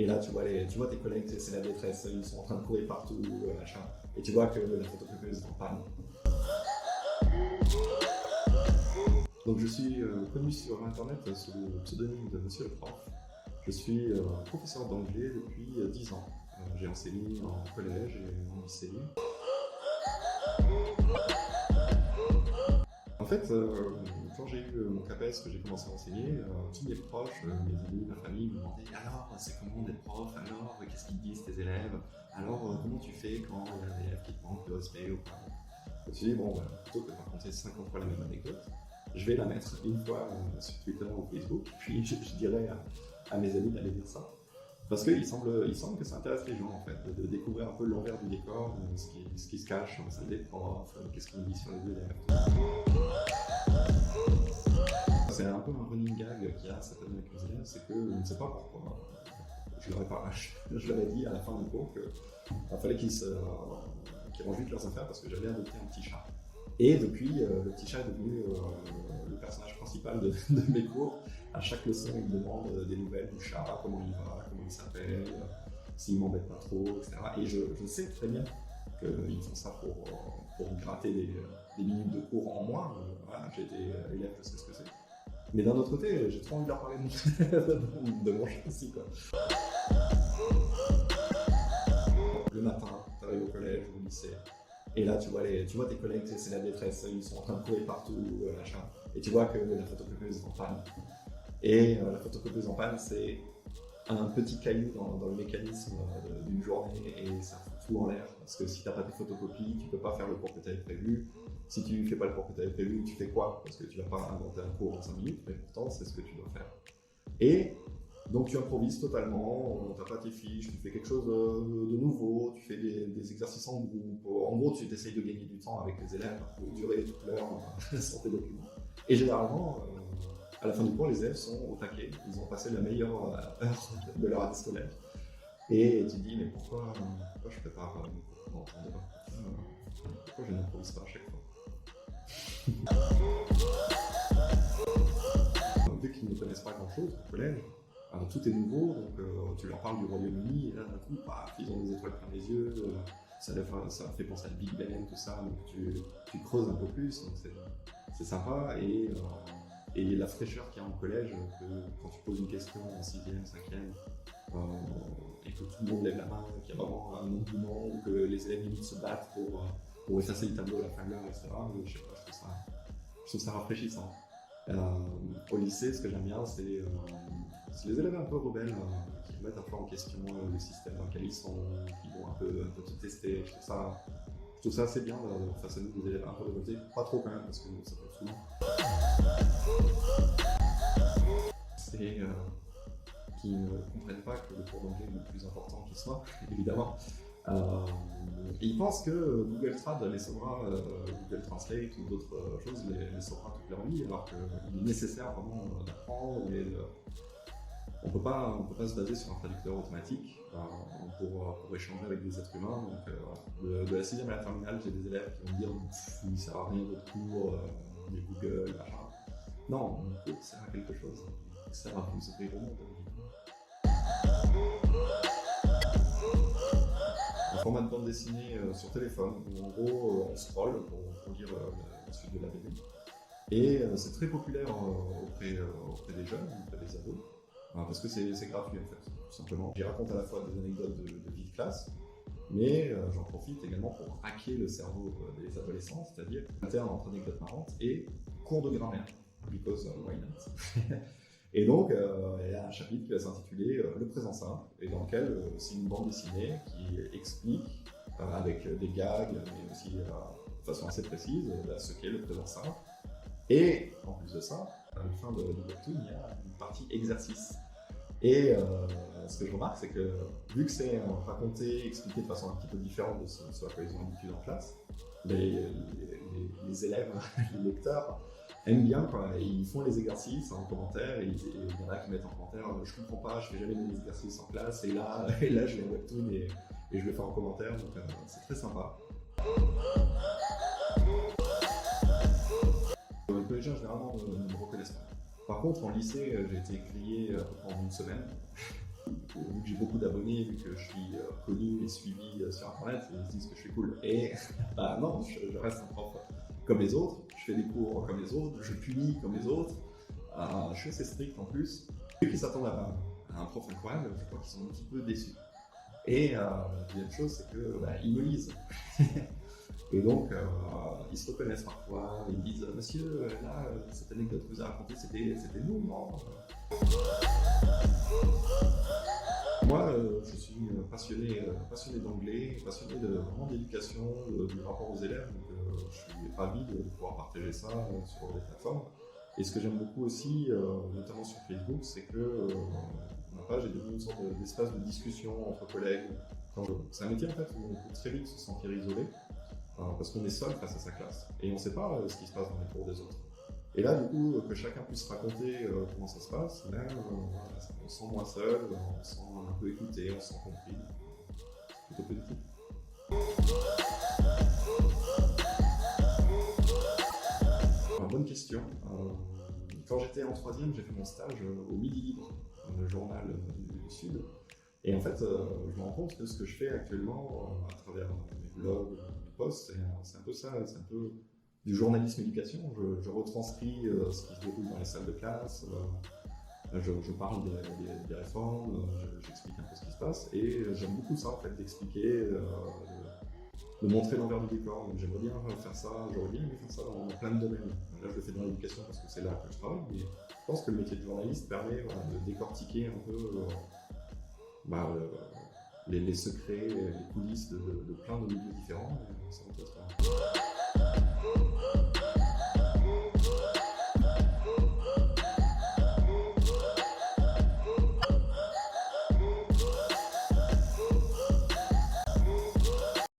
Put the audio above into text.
Et là, tu vois tes collègues, c'est la détresse, ils sont en train de courir partout, machin. Et tu vois que la photocopieuse est en panne. Donc je suis connu sur internet sous le pseudonyme de Monsieur le Prof. Je suis professeur d'anglais depuis 10 ans. J'ai enseigné en collège et en lycée. En fait, quand j'ai eu mon CAPES, que j'ai commencé à enseigner, tous mes proches, mes amis, ma famille me demandaient « Alors, c'est comment d'être prof? Alors, qu'est-ce qu'ils disent tes élèves? Alors, comment tu fais quand il y a un élève qui te manque de respect ou pas ?» Je me suis dit « Bon, plutôt que de raconter 50 fois la même anecdote, je vais la mettre une fois sur Twitter ou Facebook, puis je dirai à mes amis d'aller dire ça. » Parce qu'il semble que ça intéresse les gens, en fait, de découvrir un peu l'envers du décor, ce qui se cache dans la salle des profs, qu'est-ce qu'on dit sur les élèves. C'est un peu un running gag qu'il y a cette année avec les élèves, c'est que je ne sais pas pourquoi. Je leur ai dit à la fin du cours qu'il fallait qu'ils rangent vite leurs affaires parce que j'avais adopté un petit chat. Et depuis, le petit chat est devenu le personnage principal de mes cours. À chaque leçon, il me demande des nouvelles du chat, comment il va, comment il s'appelle, s'il m'embête pas trop, etc. Et je sais très bien qu'ils font ça pour gratter des minutes de cours en moins. Voilà, j'ai été élève, je sais ce que c'est. Mais d'un autre côté, j'ai trop envie de leur parler de mon chat aussi, quoi. Le matin, tu arrives au collège ou au lycée, et là tu vois tes collègues, c'est la détresse, ils sont en train de courir partout, machin. Et tu vois que la photocopieuse est en panne. Et la photocopieuse en panne, c'est un petit caillou dans le mécanisme d'une journée et ça fout tout en l'air. Parce que si tu n'as pas tes photocopies, tu ne peux pas faire le cours que tu avais prévu. Si tu ne fais pas le cours que tu avais prévu, tu fais quoi? Parce que tu ne vas pas inventer un cours en 5 minutes, mais pourtant c'est ce que tu dois faire. Et donc tu improvises totalement, tu n'as pas tes fiches, tu fais quelque chose de nouveau, tu fais des exercices en groupe. En gros, tu essayes de gagner du temps avec les élèves pour durer toute l'heure sur tes documents. Et généralement, à la fin du cours, les élèves sont au taquet, ils ont passé la meilleure heure de leur année scolaire. Et tu te dis, mais pourquoi je prépare mon temps de pourquoi je n'improvise pas à chaque fois? Vu qu'ils ne connaissent pas grand-chose au collège, tout est nouveau, donc tu leur parles du Royaume-Uni, et là d'un coup, ils ont des étoiles plein les yeux, ça fait penser à Big Ben, tout ça, donc tu creuses un peu plus, donc c'est sympa, et la fraîcheur qu'il y a en collège, que quand tu poses une question en 6e, 5e, et que tout le monde lève la main, qu'il y a vraiment un engouement, ou que les élèves limite se battent pour effacer le tableau à la fin de l'heure, etc. Je sais pas, je trouve ça rafraîchissant. Au lycée, ce que j'aime bien, c'est les élèves un peu rebelles qui mettent un peu en question le système dans lequel ils sont, qui vont un peu tout tester. Je trouve ça assez bien d'avoir face à nous des élèves un peu révoltés, pas trop quand même, parce que ça peut souvent. C'est qui ne comprennent pas que le cours d'anglais est le plus important qui soit, évidemment. Et ils pensent que Google Trad les sauvera, Google Translate ou d'autres choses les sauvera toute leur vie, alors qu'il est nécessaire vraiment d'apprendre. On peut pas se baser sur un traducteur automatique pour échanger avec des êtres humains. Donc, de la 6e à la terminale, j'ai des élèves qui vont me dire « il sert à rien votre cours, des Google, machin ». Non, mon cours sert à quelque chose. Il sert à vous ouvrir au monde. Un format de bande dessinée sur téléphone, où en gros on scrolle pour lire la suite de la BD. Et c'est très populaire auprès des jeunes, auprès des ados, parce que c'est gratuit en fait, tout simplement. J'y raconte à la fois des anecdotes de vie de classe, mais j'en profite également pour hacker le cerveau des adolescents, c'est-à-dire alterne entre anecdotes marrantes et cours de grammaire, because why not. Et donc, il y a un chapitre qui va s'intituler Le présent simple, et dans lequel c'est une bande dessinée qui explique, avec des gags, mais aussi de façon assez précise, ce qu'est le présent simple. Et en plus de ça, à la fin du webtoon, il y a une partie exercice. Et ce que je remarque, c'est que vu que c'est raconté, expliqué de façon un petit peu différente de ce à quoi ils ont l'habitude en classe, les élèves, les lecteurs, aiment bien, quoi. Ils font les exercices en commentaire et il y en a qui mettent en commentaire je comprends pas, je fais jamais les exercices en classe et là je vais en webtoon et je le fais en commentaire, donc c'est très sympa. Les collégiens généralement ne me reconnaissent pas. Par contre en lycée j'ai été grillé en une semaine vu que j'ai beaucoup d'abonnés, vu que je suis connu et suivi sur Internet, ils se disent que je suis cool. Et bah non, je reste un prof comme les autres, je fais des cours comme les autres, je punis comme les autres, je suis assez strict en plus. Ceux qui s'attendent à un prof incroyable, je crois qu'ils sont un petit peu déçus. Et la deuxième chose, c'est que ils me lisent. Et donc, ils se reconnaissent parfois, ils me disent Monsieur, là, cette anecdote que vous avez racontée, c'était nous, non? Moi, je suis passionné d'anglais, passionné vraiment d'éducation, du rapport aux élèves, donc je suis ravi de pouvoir partager ça sur des plateformes. Et ce que j'aime beaucoup aussi, notamment sur Facebook, c'est que ma page est devenue une sorte d'espace de discussion entre collègues. C'est un métier en fait où on peut très vite se sentir isolé, parce qu'on est seul face à sa classe, et on ne sait pas ce qui se passe dans les cours des autres. Et là, du coup, que chacun puisse raconter comment ça se passe, on se sent moins seul, on se sent un peu écouté, on se sent compris. C'est plutôt positif. Bonne question. Quand j'étais en troisième, j'ai fait mon stage au Midi Libre, le journal du Sud. Et en fait, je me rends compte que ce que je fais actuellement, à travers mes blogs, mes posts, c'est un peu ça, c'est un peu du journalisme éducation. Je retranscris ce qui se déroule dans les salles de classe, je parle des réformes, j'explique un peu ce qui se passe, et j'aime beaucoup ça en fait, d'expliquer, de montrer l'envers du décor. Donc j'aimerais bien faire ça, j'aurais bien aimé faire ça dans plein de domaines. Là je le fais dans l'éducation parce que c'est là que je travaille, mais je pense que le métier de journaliste permet de décortiquer un peu les secrets, les coulisses de plein de milieux différents, et ça peut être